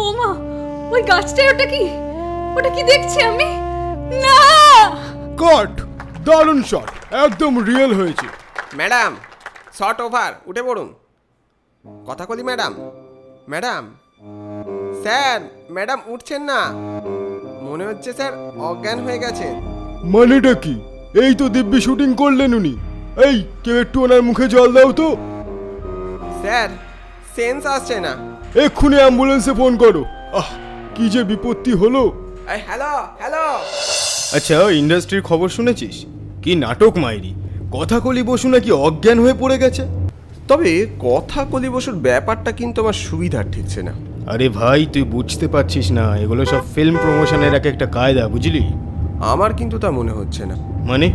ও মা, ওই গাছটায় ওটা কি? ওটা কি দেখছি আমি? না! কাট! দারুণ শট, একদম রিয়েল হয়েছে। ম্যাডাম, শট ওভার, উঠে পড়ুন। কথা বলি ম্যাডাম। ম্যাডাম, স্যার, ম্যাডাম উঠছেন না। মনে হচ্ছে স্যার অজ্ঞান হয়ে গেছেন। মানেটা কি? এই তো দিব্যি শুটিং করলেন উনি। এই, কেউ একটু ওনার মুখে জল দাও তো। স্যার, সেন্স আসছে না। এক্ষুনি অ্যাম্বুলেন্সে ফোন করো। কি যে বিপত্তি হলো। Hello hello. আচ্ছা, ইন্ডাস্ট্রির খবর শুনেছিস? কি নাটক মাইরি, কথা কলি বসু নাকি অজ্ঞান হয়ে পড়ে গেছে। তবে কথা কলি বসুর ব্যাপারটা কিন্তু আমার সুবিধার ঠিকছে না। আরে ভাই, তুই বুঝতে পারছিস না, এগুলো সব ফিল্ম প্রমোশনের একটা কায়দা, বুঝলি? আমার কিন্তু তা মনে হচ্ছে না। মানে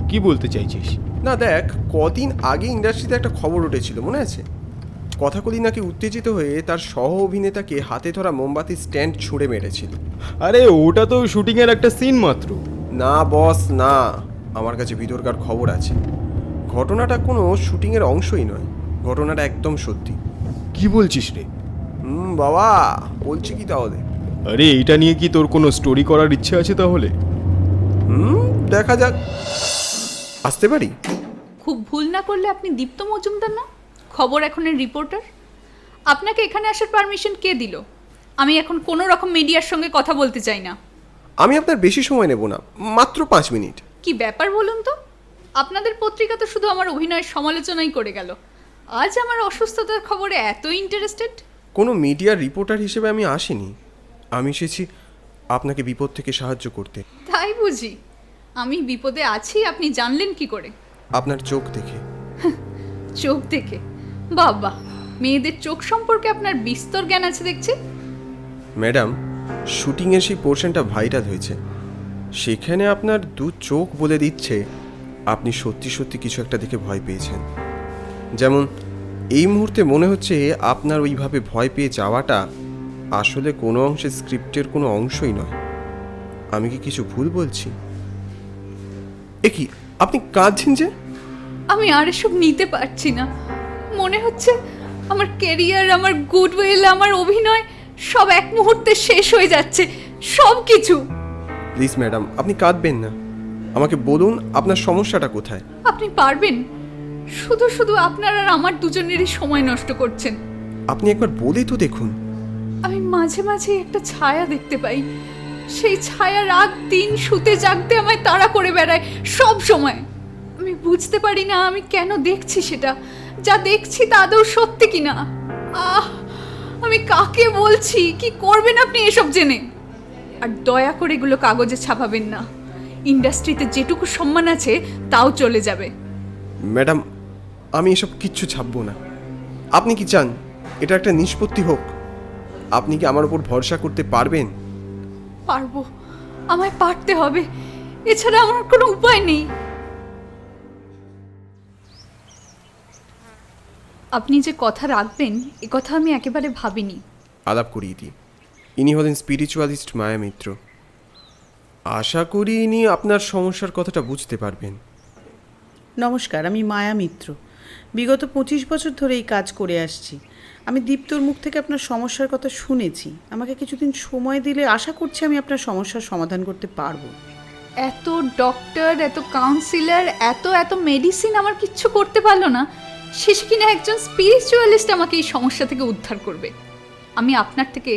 কি বলতে চাইছিস? না দেখ, কদিন আগে ইন্ডাস্ট্রিতে একটা খবর উঠেছিল, মনে আছে? কথাকলি নাকি উত্তেজিত হয়ে তার সহ অভিনেতাকে হাতে ধরা মোমবাতি স্ট্যান্ড ছুঁড়ে মেরেছিল। আরে ওটা তো শুটিংয়ের একটা সিন মাত্র। না বস না, আমার কাছে ভিতরকার খবর আছে। ঘটনাটা কোনো শুটিংয়ের অংশই নয়, ঘটনাটা একদম সত্যি। কি বলছিস রে? বাবা, বলছি কি তাহলে? আরে এইটা নিয়ে কি তোর কোনো স্টোরি করার ইচ্ছে আছে তাহলে? দেখা যাক। আসতে পারি? খুব ভুল না করলে আপনি দীপ্ত মজুমদার না, খবর এখনের রিপোর্টার? আপনাকে এখানে আসার পারমিশন কে দিল? আমি এখন কোনো রকম মিডিয়ার সঙ্গে কথা বলতে চাই না। আমি আপনার বেশি সময় নেব না, মাত্র 5 মিনিট। কি ব্যাপার বলুন তো? আপনাদের পত্রিকা তো শুধু আমার অভিনয়ের সমালোচনাই করে গেল, আজ আমার অসুস্থতার খবরে এত ইন্টারেস্টেড? কোনো মিডিয়ার রিপোর্টার হিসেবে আমি আসিনি, আমি এসেছি আপনাকে বিপদ থেকে সাহায্য করতে। তাই বুঝি? আমি বিপদে আছি আপনি জানলেন কি করে? আপনার চোখ দেখে। চোখ দেখে? বাবা, মেয়েদের চোখ সম্পর্কে আপনার বিস্তর জ্ঞান আছে দেখছি। ম্যাডাম, শুটিংয়ের সেই পোর্শনটা ভাইরাল হয়েছে, সেখানে আপনার দু চোখ বলে দিচ্ছে আপনি সত্যি সত্যি কিছু একটা দেখে ভয় পেয়েছেন। যেমন এই মুহূর্তে মনে হচ্ছে আপনার ওইভাবে ভয় পেয়ে যাওয়াটা আসলে কোনো অংশে স্ক্রিপ্টের কোনো অংশই নয়। আমি কি কিছু ভুল বলছি? এ কি, আপনি কাঁদছেন যে? আমি আর এসব নিতে পারছি না। মনে হচ্ছে আমার ক্যারিয়ার, আমার গুডউইল, আমার অভিনয় সব এক মুহূর্তে শেষ হয়ে যাচ্ছে, সব কিছু। প্লিজ ম্যাডাম, আপনি কাঁদবেন না। আমাকে বলুন আপনার সমস্যাটা কোথায়। আপনি পারবেন? শুধু শুধু আপনার আর আমার দুজনেরই সময় নষ্ট করছেন। আপনি একবার বলে তো দেখুন। আমি মাঝে মাঝে একটা ছায়া দেখতে পাই, সেই ছায়া রাত দিন শুতে জাগতে আমায় তাড়া করে বেড়ায় সব সময়। আমি বুঝতে পারি না আমি কেন দেখছি সেটা, যা দেখছি তা আদৌ সত্যি কিনা। আমি কাকে বলছি? কি করবেন আপনি এসব জেনে? আর দয়া করে এগুলো কাগজে ছাপাবেন না, ইন্ডাস্ট্রিতে যেটুকু সম্মান আছে তাও চলে যাবে। ম্যাডাম, আমি এসব কিচ্ছু ছাপবো না। আপনি কি চান এটা একটা নিষ্পত্তি হোক? আপনি কি আমার উপর ভরসা করতে পারবেন? পারবো, আমায় পারতে হবে, এছাড়া আমার কোনো উপায় নেই। আপনি যে কথা রাখবেন এ কথা আমি একেবারে ভাবিনি। আলাপ করিয়ে দিই, ইনি হলেন স্পিরিচুয়ালিস্ট মায়া মিত্র। আশা করি ইনি আপনার সমস্যার কথাটা বুঝতে পারবেন। নমস্কার, আমি মায়া মিত্র। বিগত 25 বছর ধরে এই কাজ করে আসছি। আমি দীপ্তর মুখ থেকে আপনার সমস্যার কথা শুনেছি। আমাকে কিছুদিন সময় দিলে আশা করছি আমি আপনার সমস্যার সমাধান করতে পারবো। এত ডক্টর, এত কাউন্সিলর, এত এত মেডিসিন আমার কিচ্ছু করতে পারলো না, শেষে কিনা একজন স্পিরিচুয়ালিস্ট আমাকে এই সমস্যা থেকে উদ্ধার করবে। আমি আপনার থেকে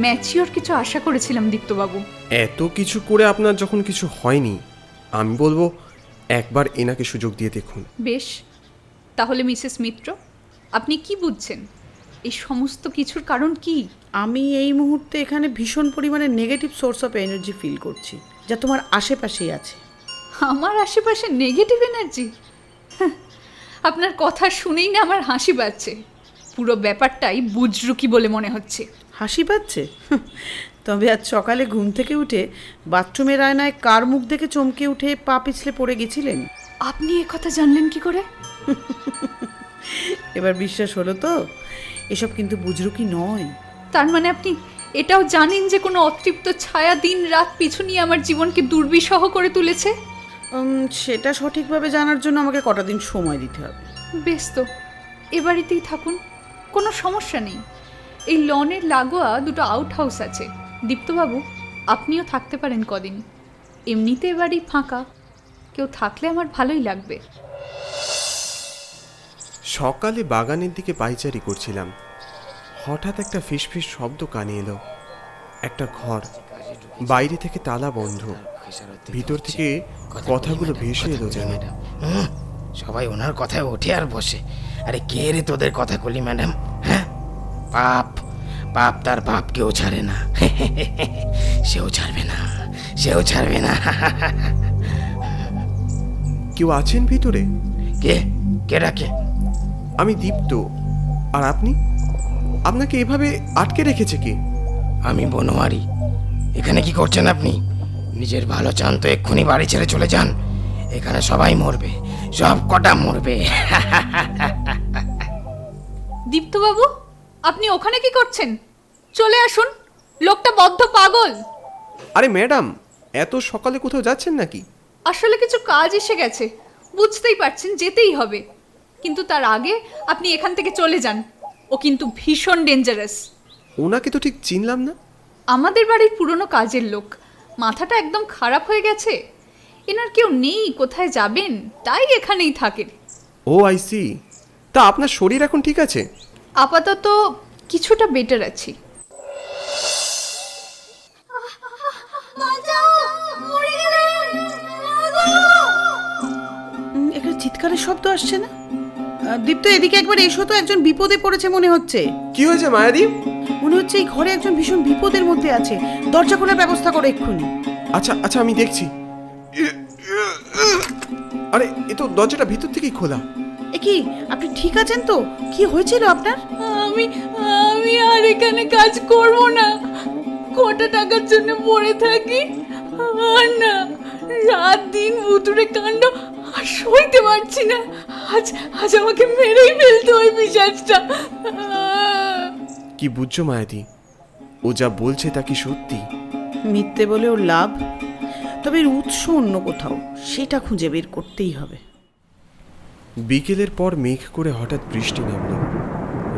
ম্যাচিওর কিছু আশা করেছিলাম দীপ্তবাবু। এত কিছু করে আপনার যখন কিছু হয়নি, আমি বলবো একবার এনাকে সুযোগ দিয়ে দেখুন। বেশ, তাহলে মিসেস মিত্র, আপনি কি বুঝছেন? এই সমস্ত কিছুর কারণ কি? আমি এই মুহূর্তে এখানে ভীষণ পরিমাণে negative source of energy feel করছি, যা তোমার আশেপাশেই আছে। আমার আশেপাশে নেগেটিভ এনার্জি? আপনার কথা শুনেই না আমার হাসি পাচ্ছে। পুরো ব্যাপারটাই বুজরুকি বলে মনে হচ্ছে। হাসি পাচ্ছে? তবে আজ সকালে ঘুম থেকে উঠে বাথরুমের আয়নায় কার মুখ দেখে চমকে উঠে পা পিছলে পড়ে গেছিলেন? আপনি এ কথা জানলেন কি করে? এবার বিশ্বাস হলো তো? এসব কিন্তু বুজরুকি নয়। তার মানে আপনি এটাও জানেন যে কোনো অতৃপ্ত ছায়া দিন রাত পিছু নিয়ে আমার জীবনকে দুর্বিষহ করে তুলেছে? সেটা সঠিকভাবে জানার জন্য আমাকে কটা দিন সময় দিতে হবে। বেশ তো, এ বাড়িতেই থাকুন, কোনো সমস্যা নেই। এই লনের লাগোয়া দুটো আউট হাউস আছে। দীপ্তবাবু, আপনিও থাকতে পারেন কদিন। এমনিতে এবারই ফাঁকা, কেউ থাকলে আমার ভালোই লাগবে। সকালে বাগানের দিকে পাইচারি করছিলাম, হঠাৎ একটা ফিসফিস শব্দ কানে এলো। একটা ঘর, বাইরে থেকে তালা বন্ধ, ভিতর থেকে কথাগুলো ভেসে এলো যেন। সবাই ওনার কথায় ওঠে আর বসে। আরে কে রে তোদের কথা কলি ম্যাডাম? হ্যাঁ, পাপ পাপ তার বাপ কেউ ছাড়ে না। সেও ছাড়বে না, সেও ছাড়বে না। কেউ আছেন ভিতরে? কে কে ডাকে? আমি দীপ্ত। আর আপনি? আপনাকে এভাবে আটকে রেখেছে কি? আমি বনোয়ারি। এখানে কি করছেন আপনি? নিজের ভালো চান তো এক্ষুনি বাড়ি ছেড়ে চলে যান। এখানে সবাই মরবে, সব কটা মরবে। দীপ্তবাবু, আপনি ওখানে কি করছেন? চলে আসুন, লোকটা বদ্ধ পাগল। আরে ম্যাডাম, এত সকালে কোথাও যাচ্ছেন নাকি? আসলে কিছু কাজ এসে গেছে, বুঝতেই পারছেন, যেতেই হবে। কিন্তু তার আগে আপনি এখান থেকে চলে যান। ও কিন্তু ভীষণ ডেঞ্জারাস। ওনাকে তো ঠিক চিনলাম না। আমাদের বাড়ির পুরনো কাজের লোক, মাথাটা একদম খারাপ হয়ে গেছে। এনার কেউ নেই, কোথায় যাবেন, তাই এখানেই থাকেন। ও আই সি। তা আপনার শরীর এখন ঠিক আছে? আপাতত কিছুটা বেটার আছি। একটা চিৎকারের শব্দ আসছে না? দীপ্ত, এদিকে একবার এসো তো, একজন বিপদে পড়েছে মনে হচ্ছে। কি হয়েছে মায়াদি? মনে হচ্ছে এই ঘরে একজন ভীষণ বিপদের মধ্যে আছে। দরজা খোলার ব্যবস্থা করো এক্ষুনি। আচ্ছা আচ্ছা, আমি দেখছি। আরে এ তো দরজাটা ভিতর থেকেই খোলা। এ কি, আপনি ঠিক আছেন তো? কি হয়েছিল আপনার? আমি আমি আর এখানে কাজ করব না। কটা টাকার জন্য পড়ে থাকি, আর না, রাত দিন ভুতুড়ে কাণ্ড আর সইতে পারছি না। আজ আজ আমাকে মেরেই ফেলতো ওই পিশাচটা। কি বুঝছো মায়াদি? ও যা বলছে তা কি সত্যি? মিথ্যে বলে ওর লাভ? তবে এর উৎস অন্য কোথাও, সেটা খুঁজে বের করতেই হবে। বিকেলের পর মেঘ করে হঠাৎ বৃষ্টি নামল।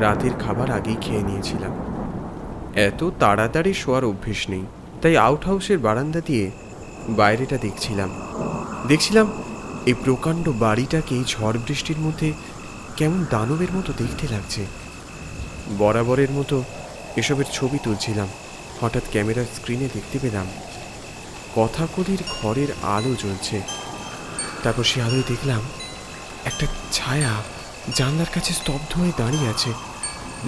রাতের খাবার আগেই খেয়ে নিয়েছিলাম। এত তাড়াতাড়ি শোয়ার অভ্যেস নেই, তাই আউট হাউসের বারান্দা দিয়ে বাইরেটা দেখছিলাম এই প্রকাণ্ড বাড়িটাকে ঝড় বৃষ্টির মধ্যে কেমন দানবের মতো দেখতে লাগছে। বরাবরের মতো এসবের ছবি তুলছিলাম। হঠাৎ ক্যামেরার স্ক্রিনে দেখতে পেলাম কথাকলির ঘরের আলো জ্বলছে। তারপর সে আলোয় দেখলাম একটা ছায়া জানলার কাছে স্তব্ধ হয়ে দাঁড়িয়ে আছে।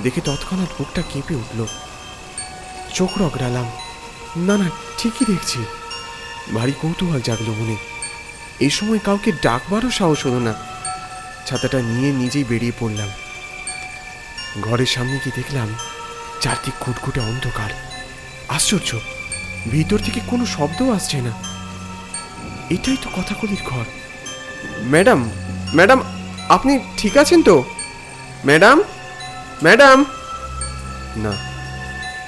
দেখে তৎক্ষণাৎ বুকটা কেঁপে উঠল। চোখ রগড়ালাম। না না, ঠিকই দেখছি। ভারী কৌতূহল জাগলো মনে। এই সময় কাউকে ডাকবারও সাহস হলো না। ছাতাটা নিয়ে নিজেই বেরিয়ে পড়লাম। ঘরের সামনে গিয়ে দেখলাম চারদিক ঘুটঘুটে অন্ধকার। আশ্চর্য, ভিতর থেকে কোনো শব্দও আসছে না। এটাই তো কথাকলির ঘর। ম্যাডাম, ম্যাডাম, আপনি ঠিক আছেন তো? Madam, madam. না,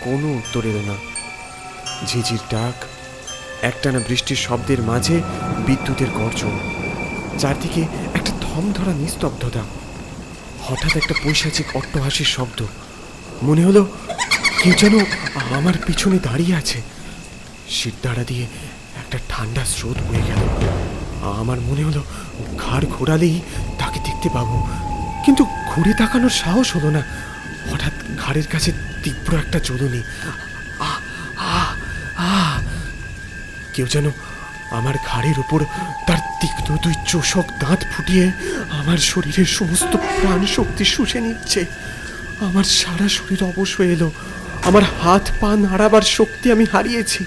কোনো উত্তর এলো না। ঝিঝির ডাক, একটানা বৃষ্টির শব্দের মাঝে বিদ্যুতের গর্জন, চারদিকে একটা থম ধরা নিস্তব্ধতা। হঠাৎ একটা পৈশাচিক অট্টহাসির শব্দ। মনে হলো কেউ যেন আমার পিছনে দাঁড়িয়ে আছে। শিরদাঁড়া দিয়ে একটা ঠান্ডা স্রোত বয়ে গেল। আমার মনে হলো ঘাড় ঘোরালেই তাকে দেখতে পাবো, কিন্তু ঘুরে তাকানোর সাহস হলো না। হঠাৎ ঘাড়ের কাছে তীব্র একটা জ্বলুনি। কেউ যেন আমার ঘাড়ের উপর তার তীক্ষ্ণ দুই চোষক দাঁত ফুটিয়ে আমার শরীরের সমস্ত প্রাণ শক্তি শুষে নিচ্ছে। আমার সারা শরীর অবশ হয়ে এলো। আমার হাত পা নাড়াবার শক্তি আমি হারিয়েছি।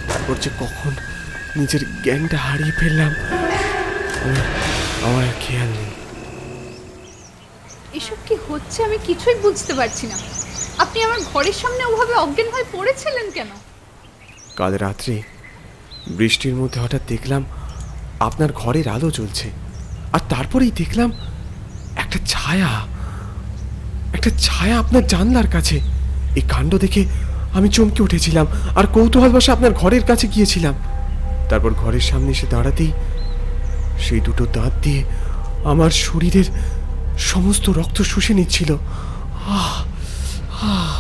তারপর যে কখন নিজের জ্ঞানটা হারিয়ে ফেললাম আমার খেয়াল নেই। এসব কি হচ্ছে আমি কিছুই বুঝতে পারছি না। আপনি আমার ঘরের সামনে ওভাবে অজ্ঞান হয়ে পড়েছিলেন কেন? কাল রাত্রে বৃষ্টির মধ্যে হঠাৎ দেখলাম আপনার ঘরের আলো জ্বলছে, আর তারপরেই দেখলাম একটা ছায়া আপনার জানলার কাছে। এই কাণ্ড দেখে আমি চমকে উঠেছিলাম আর কৌতূহলবশে আপনার ঘরের কাছে গিয়েছিলাম। তারপর ঘরের সামনে এসে দাঁড়াতেই সেই দুটো দাঁত দিয়ে আমার শরীরের সমস্ত রক্ত শুষে নিচ্ছিল। আহ আহ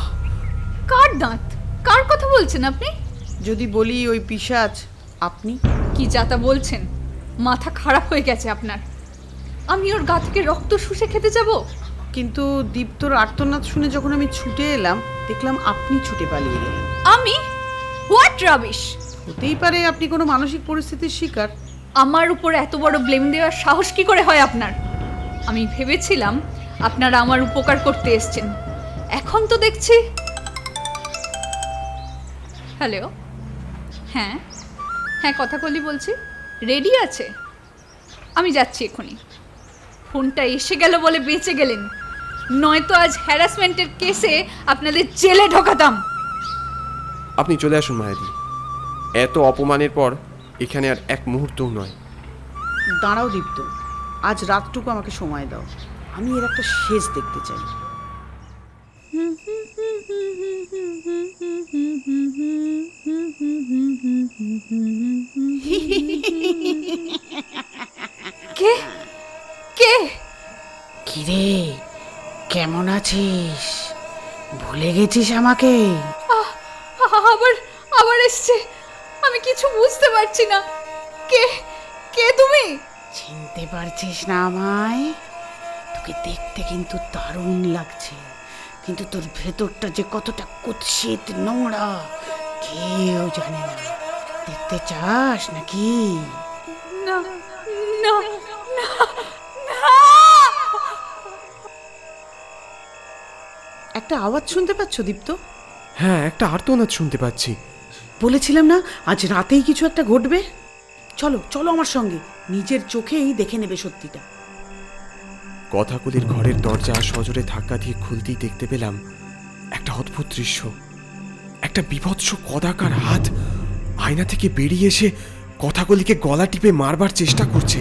দাঁত? কার কথা বলছেন আপনি? যদি বলি ওই পিশাচ আপনি। কি যাতা বলছেন? মাথা খারাপ হয়ে গেছে আপনার? আমি ওর গা থেকে রক্ত শুষে খেতে যাব? কিন্তু দীপ্তর আর্তনাদ শুনে যখন আমি ছুটে এলাম, দেখলাম আপনি ছুটে পালিয়ে গেলেন। আমি? What rubbish! হতেই পারে আপনি কোনো মানসিক পরিস্থিতির শিকার। আমার উপর এত বড় ব্লেম দেওয়ার সাহস কি করে হয় আপনার? আমি ভেবেছিলাম আপনারা আমার উপকার করতে এসেছেন, এখন তো দেখছি। হ্যালো, হ্যাঁ হ্যাঁ, কথা কলি বলছি। রেডি আছে? আমি যাচ্ছি এখনই। ফোনটা এসে গেল বলে বেঁচে গেলেন, নয়তো আজ হ্যারাসমেন্টের কেসে আপনাদের জেলে ঢোকাতাম। আপনি চলে আসুন মায়াদি। এত অপমানের পর এখানে আর এক মুহূর্তও নয়। দাঁড়াও দীপ্ত, আজ রাতটুকু আমাকে সময় দাও। আমি এর একটা শেষ দেখতে চাই। কে কে? কিরে, কেমন আছিস? ভুলে গেছিস আমাকে? আবার আবার এসছে। আমি কিছু বুঝতে পারছি না। কে কে তুমি? চিনতে পারছিস না আমায়? তোকে দেখতে কিন্তু দারুণ লাগছে, কিন্তু তোর ভেতরটা যে কতটা কুৎসিত নোংরা কেউ জানে না। দেখতে চাস নাকি? না না না না। একটা আওয়াজ শুনতে পাচ্ছ দীপ্ত? হ্যাঁ, একটা আর্তনাদ শুনতে পাচ্ছি। বলেছিলাম না আজ রাতেই কিছু একটা ঘটবে। চলো চলো আমার সঙ্গে, নিজের চোখেই দেখে নেবে সত্যিটা। কথাকলির ঘরের দরজা সজোরে ধাক্কা দিয়ে খুলতেই দেখতে পেলাম একটা অদ্ভুত দৃশ্য। একটা বিভৎস কদাকার হাত আয়না থেকে বেরিয়ে এসে কথাকলিকে গলা টিপে মারবার চেষ্টা করছে।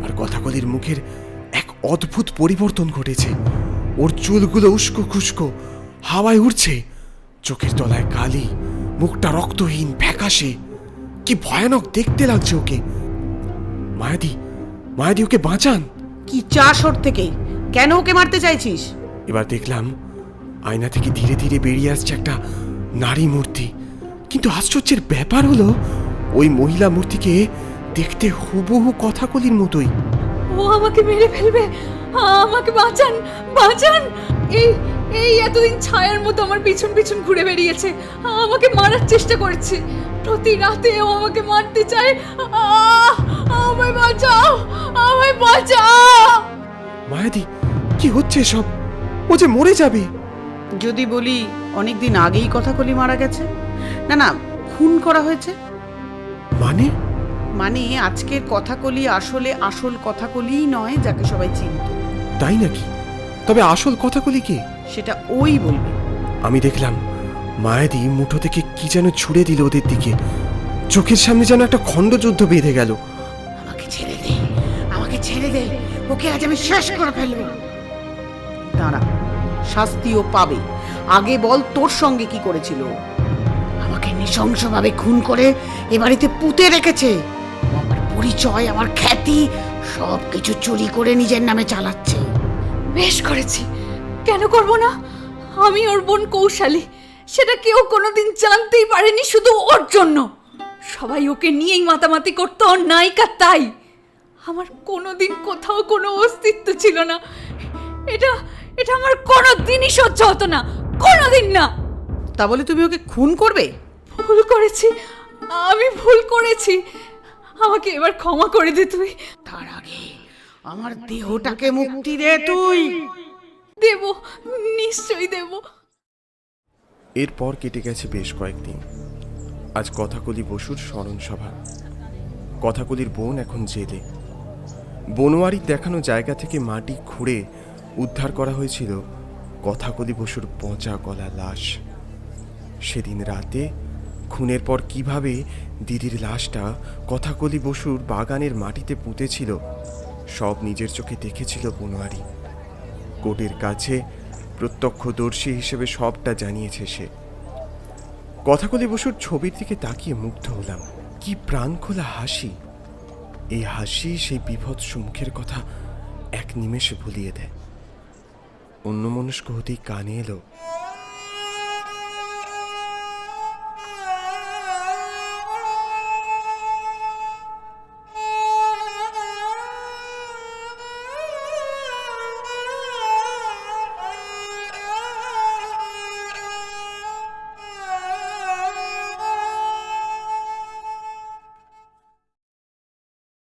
আর কথাকলির মুখের এক অদ্ভুত পরিবর্তন ঘটেছে। ওর চুলগুলো উস্কো খুস্কো হাওয়ায় উড়ছে, চোখের তলায় কালি, মুখটা রক্তহীন ফ্যাকাশে। কি ভয়ানক দেখতে লাগছে ওকে। মায়াদি, মায়াদি, ওকে বাঁচান। কি চাস ওর থেকে? কেন ওকে মারতে চাইছিস? এবার দেখলাম আয়না থেকে ধীরে ধীরে বেরিয়ে আসছে একটা নারী মূর্তি। কিন্তু আশ্চর্যের ব্যাপার হলো ওই মহিলা মূর্তিকে দেখতে হুবহু কথাকলির মতোই। ও আমাকে মেরে ফেলবে। আমাকে বাঁচান, বাঁচান। এই এই এতদিন ছায়ার মতো আমার পিছন পিছন ঘুরে বেরিয়েছে, আমাকে মারার চেষ্টা করেছে। প্রতি রাতে ও আমাকে মারতে চায়। আমায় বাঁচাও, আমায় বাঁচাও। মায়াদি, কি হচ্ছে সব? ও যে মরে যাবে। যদি বলি অনেকদিন আগেই কথাকলি মারা গেছে। না না, খুন করা হয়েছে। মানে? মানে আজকের কথাকলি আসলে আসল কথাকলিই নয়, যাকে সবাই চিনত। তাই নাকি? তবে আসল কথাকলি কে? সেটা ওই বলবে। আমি দেখলাম মায়াদি মুঠো থেকে কি যেন ছুড়ে দিল ওদের দিকে। চোখের সামনে যেন একটা খণ্ডযুদ্ধ বেঁধে গেল। আমাকে ছেড়ে দে, আমাকে ছেড়ে দে, ওকে আজ আমি শেষ করে ফেলবো। দাঁড়া, শাস্তিও পাবে। আগে বল তোর সঙ্গে কি করেছিল? আমাকে নৃশংসভাবে খুন করে এ বাড়িতে পুঁতে রেখেছে। ও আমার পরিচয়, আমার খ্যাতি সব কিছু চুরি করে নিজের নামে চালাচ্ছে। বেশ করেছি, কেন করব না? আমি ওর বোন কৌশালী, সেটা কেউ কোনোদিন জানতেই পারেনি শুধু ওর জন্য। সবাই ওকে নিয়েই মাতামাতি করতো, ওর নায়িকা তাই। আমার কোনোদিন কোথাও কোনো অস্তিত্ব ছিল না। এটা এটা আমার কোনোদিনই সহ্য হতো না, কোনোদিন না। তা বলে তুমি ওকে খুন করবে? ভুল করেছি, আমি ভুল করেছি। আমাকে এবার ক্ষমা করে দে তুই। তার আগে আমার দেহটাকে মুক্তি দে তুই। দেব, নিশ্চয়ই দেব। এরপর কেটে গেছে বেশ কয়েকদিন। আজ কথাকলি বসুর স্মরণ সভা। কথাকলির বোন এখন জেলে। বনোয়ারির দেখানো জায়গা থেকে মাটি খুঁড়ে উদ্ধার করা হয়েছিল কথাকলি বসুর পচা গলা লাশ। সেদিন রাতে খুনের পর কিভাবে দিদির লাশটা কথাকলি বসুর বাগানের মাটিতে পুঁতেছিল সব নিজের চোখে দেখেছিল বনোয়ারি। কোর্টের কাছে প্রত্যক্ষদর্শী হিসেবে সবটা জানিয়েছে সে। কথাকলি বসুর ছবির দিকে তাকিয়ে মুগ্ধ হলাম। কি প্রাণখোলা হাসি! এই হাসি সেই বিভৎস মুখের কথা এক নিমেষে ভুলিয়ে দেয়। অন্যমনস্ক হতেই কানে এলো